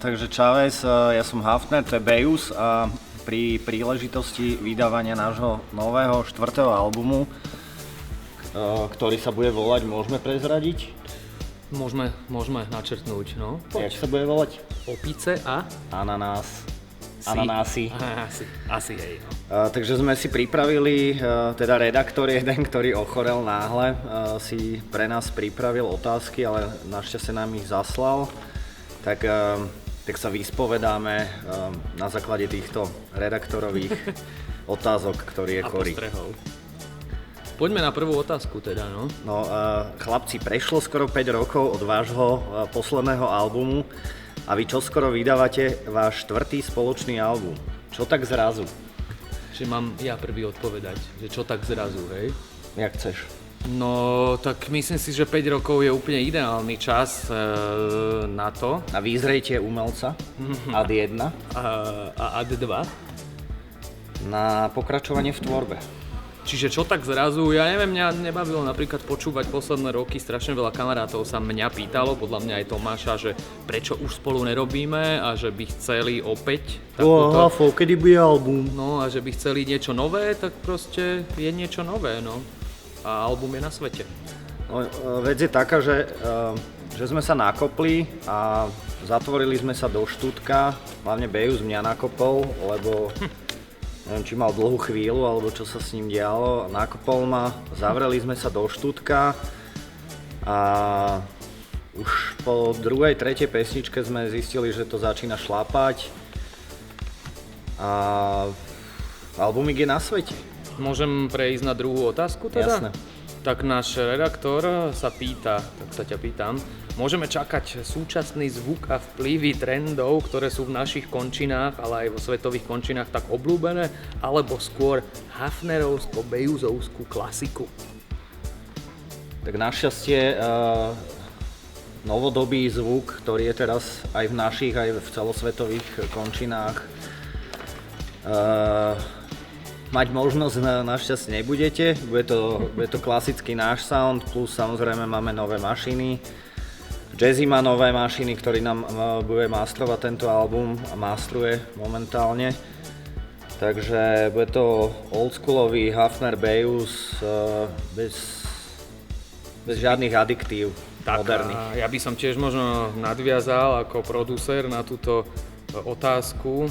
Takže Chávez, ja som Hafner, to je Bejus a pri príležitosti vydávania nášho nového 4. albumu, ktorý sa bude volať, môžeme prezradiť? Môžeme načrtnúť, no. Jak sa bude volať? Opice a? Ananás. Ananásy. Asi hej, no. Takže sme si pripravili, teda redaktor jeden, ktorý ochorel náhle, si pre nás pripravil otázky, ale našťastie nám ich zaslal. Tak sa vyspovedáme na základe týchto redaktorových otázok, ktorý je Kory. Poďme na prvú otázku teda, no. No, chlapci, prešlo skoro 5 rokov od vášho posledného albumu a vy čoskoro vydávate váš 4. spoločný album. Čo tak zrazu? Že mám ja prvý odpovedať, že čo tak zrazu, hej? Jak chceš. No, tak myslím si, že 5 rokov je úplne ideálny čas na to. Na výzrejtie umelca, ad 1. A ad 2. Na pokračovanie v tvorbe. Čiže čo tak zrazu, ja neviem, mňa nebavilo napríklad počúvať posledné roky, strašne veľa kamarátov sa mňa pýtalo, podľa mňa aj Tomáša, že prečo už spolu nerobíme a že by chceli opäť takúto... Hafo, kedy bude album? No a že by chceli niečo nové, tak proste je niečo nové, no. A album je na svete. No, vec je taká, že sme sa nakopli a zatvorili sme sa do Štútka, hlavne Bejus mňa nakopol, lebo... Neviem, či mal dlhú chvíľu, alebo čo sa s ním dialo. Nakopol ma, zavreli sme sa do Štútka a už po druhej, tretej pesničke sme zistili, že to začína šlapať a albumík je na svete. Môžem prejsť na druhú otázku teda? Jasné. Tak náš redaktor sa pýta, tak sa ťa pýtam, môžeme čakať súčasný zvuk a vplyvy trendov, ktoré sú v našich končinách, ale aj vo svetových končinách tak obľúbené, alebo skôr hafnerovsko-bejuzovskú klasiku? Tak našťastie novodobý zvuk, ktorý je teraz aj v našich, aj v celosvetových končinách, mať možnosť našťastie nebudete. Bude to klasický náš sound, plus samozrejme máme nové mašiny. Jazzy má nové mašiny, ktorý nám bude mastrovať tento album a mastruje momentálne. Takže bude to oldschoolový Hafner Bejus bez žiadnych adiktív moderných. Ja by som tiež možno nadviazal ako producer na túto otázku.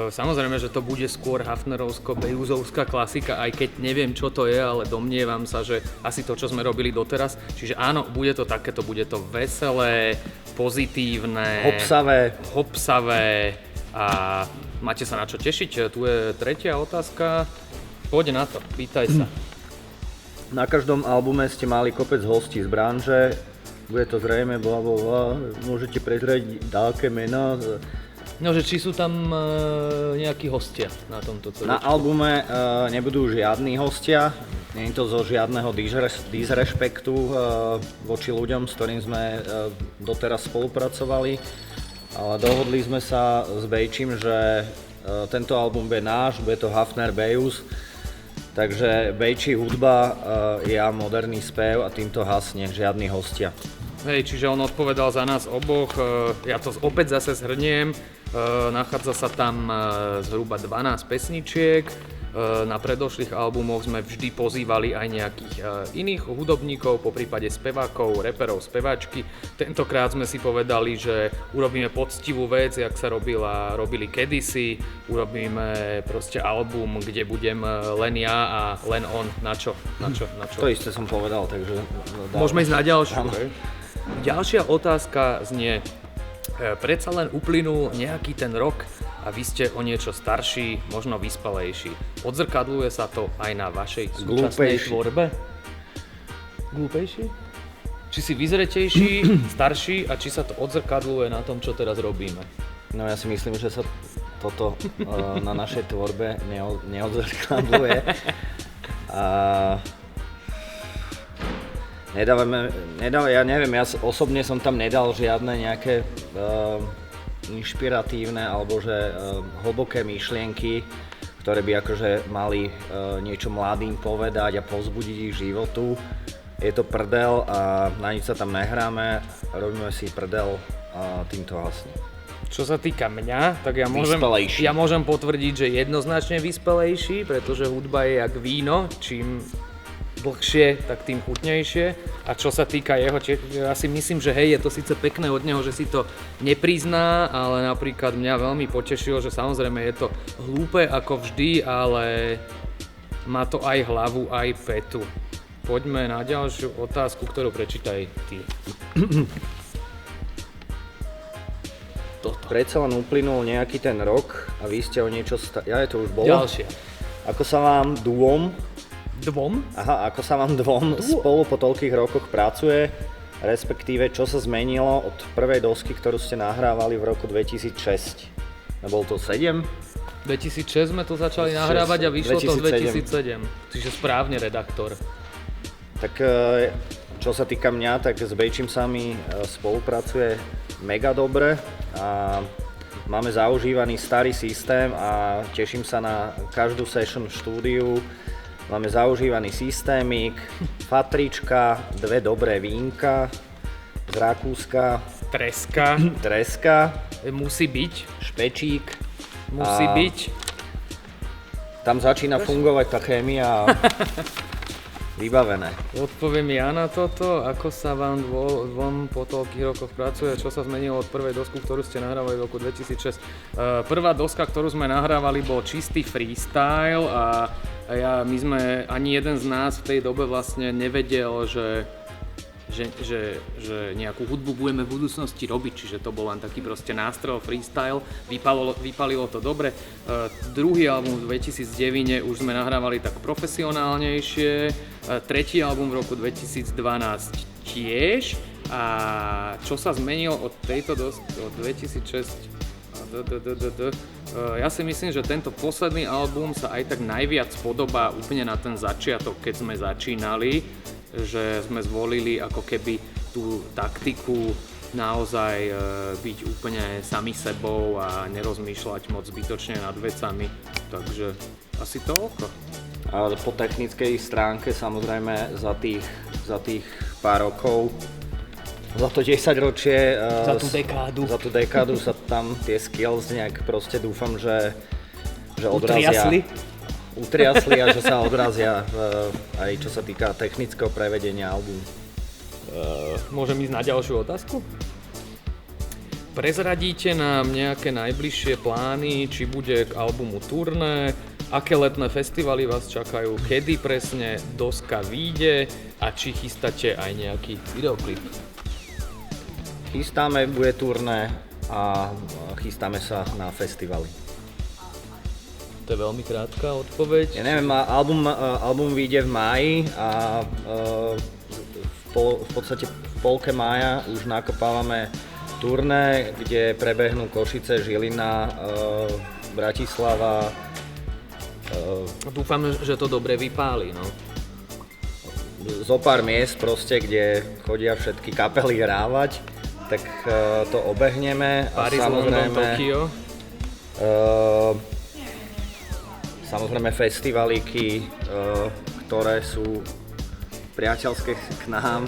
Samozrejme, že to bude skôr hafnerovsko-bejuzovská klasika, aj keď neviem, čo to je, ale domnievam sa, že asi to, čo sme robili doteraz. Čiže áno, bude to takéto, bude to veselé, pozitívne, hopsavé a máte sa na čo tešiť. Tu je tretia otázka. Poď na to, pýtaj sa. Na každom albume ste mali kopec hostí z branže, bude to zrejme blablabla, môžete prezradiť dáke mená. No, že či sú tam nejakí hostia na tomto celé? Na albume nebudú žiadni hostia, nie je to zo žiadneho disrešpektu voči ľuďom, s ktorým sme doteraz spolupracovali, ale dohodli sme sa s Bejčím, že tento album bude náš, bude to Hafner Bejus, takže Bejčí hudba, ja moderný spev a týmto hasne, žiadni hostia. Hej, čiže on odpovedal za nás oboch, ja to opäť zase zhrniem, nachádza sa tam zhruba 12 pesničiek, na predošlých albumoch sme vždy pozývali aj nejakých iných hudobníkov, poprípade spevákov, reperov, speváčky. Tentokrát sme si povedali, že urobíme poctivú vec, jak sa robili kedysi, urobíme proste album, kde budem len ja a len on, na čo? To isté som povedal, takže... Môžeme ísť na ďalšiu. Ďalšia otázka znie, predsa len uplynul nejaký ten rok a vy ste o niečo starší, možno vyspelejší. Odzrkadluje sa to aj na vašej súčasnej tvorbe? Glúpejší? Či si vyzretejší, starší a či sa to odzrkadluje na tom, čo teraz robíme? No ja si myslím, že sa toto na našej tvorbe neodzrkadluje. Ja neviem, ja osobne som tam nedal žiadne nejaké inšpiratívne alebo že hlboké myšlienky, ktoré by akože mali niečo mladým povedať a povzbudiť ich životu. Je to prdel a na nič sa tam nehráme, robíme si prdel a týmto hasne. Čo sa týka mňa, tak Vyspelejší. ja môžem potvrdiť, že jednoznačne vyspelejší, pretože hudba je jak víno, čím dlhšie, tak tým chutnejšie. A čo sa týka jeho, ja si myslím, že hej, je to síce pekné od neho, že si to neprizná, ale napríklad mňa veľmi potešilo, že samozrejme je to hlúpe ako vždy, ale má to aj hlavu, aj petu. Poďme na ďalšiu otázku, ktorú prečítaj ty. Predsa len uplynul nejaký ten rok a vy ste o niečo ja, to už bolo? Ďalšia. Ako sa vám dvom Dvom? spolu po toľkých rokoch pracuje, respektíve čo sa zmenilo od prvej dosky, ktorú ste nahrávali v roku 2006? Nebol to 7? 2006 sme to začali 2006, nahrávať a vyšlo to 2007. 2007. Čiže správne, redaktor. Tak čo sa týka mňa, tak s Bejčím sa mi spolupracuje mega dobre a máme zaužívaný starý systém a teším sa na každú session v štúdiu. Máme zaužívaný systémik, fatrička, 2 dobré vínka z Rakúska, treska, Musí byť. špečík. Musí byť. Tam začína fungovať tá chémia. Vybavené. Odpoviem ja na toto, ako sa vám dvom po toľkých rokoch pracuje, čo sa zmenilo od prvej dosku, ktorú ste nahrávali v roku 2006. Prvá doska, ktorú sme nahrávali, bol čistý freestyle a my sme, ani jeden z nás v tej dobe vlastne nevedel, že nejakú hudbu budeme v budúcnosti robiť, čiže to bol len taký proste nástroj freestyle, vypalilo to dobre. Druhý album v 2009 už sme nahrávali tak profesionálnejšie, tretí album v roku 2012 tiež a čo sa zmenilo od tejto od 2006 ja si myslím, že tento posledný album sa aj tak najviac podobá úplne na ten začiatok, keď sme začínali, že sme zvolili ako keby tú taktiku naozaj byť úplne sami sebou a nerozmýšľať moc zbytočne nad vecami, takže asi toľko. A po technickej stránke samozrejme za tých pár rokov, za to 10 ročie, za tú dekádu sa tam tie skills nejak proste dúfam, že odrazia. Utriasli a že sa odrazia aj čo sa týka technického prevedenia albumu. Môžem ísť na ďalšiu otázku? Prezradíte nám nejaké najbližšie plány, či bude k albumu turné, aké letné festivaly vás čakajú, kedy presne doska vyjde a či chystáte aj nejaký videoklip? Chystáme, bude turné a chystáme sa na festivaly. To je veľmi krátka odpoveď. Ja neviem, album vyjde v máji a v podstate v polke mája už nakopávame turné, kde prebehnú Košice, Žilina, Bratislava. Dúfam, že to dobre vypáli, no. Zo pár miest proste, kde chodia všetky kapely hrávať, tak to obehneme. Paris, London, Tokio. Samozrejme festivalíky, ktoré sú priateľské k nám,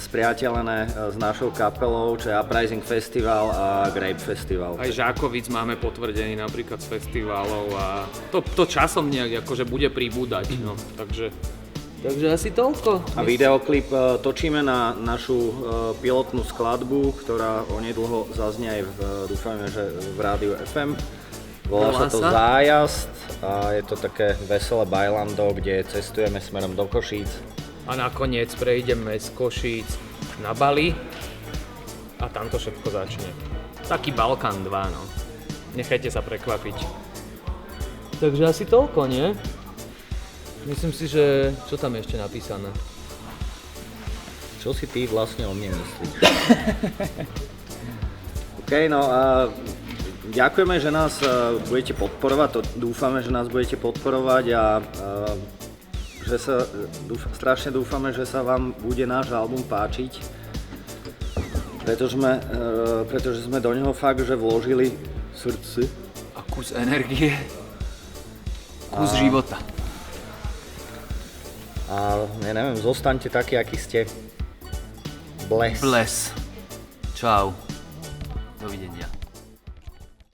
spriateľené s našou kapelou, čo je Uprising Festival a Grape Festival. Aj Žákovic máme potvrdený napríklad z festivalov a to časom nejak akože bude pribúdať, no, takže asi toľko. A videoklip točíme na našu pilotnú skladbu, ktorá onedlho zaznie aj dúfajme, že v rádiu FM. Volá sa to Zájazd a je to také veselé bajlando, kde cestujeme smerom do Košíc. A nakoniec prejdeme z Košíc na Bali a tam to všetko začne. Taký Balkán 2, no. Nechajte sa prekvapiť. Takže asi toľko, nie? Myslím si, že... Čo tam je ešte napísané? Čo si ty vlastne o mne myslíš? OK, no a ďakujeme, že nás budete podporovať, dúfame, že nás budete podporovať a strašne dúfame, že sa vám bude náš album páčiť, pretože sme do neho fakt, že vložili srdce. A kus energie, kus života. A ja neviem, zostaňte takí, akí ste. Bless. Čau. Dovidenia.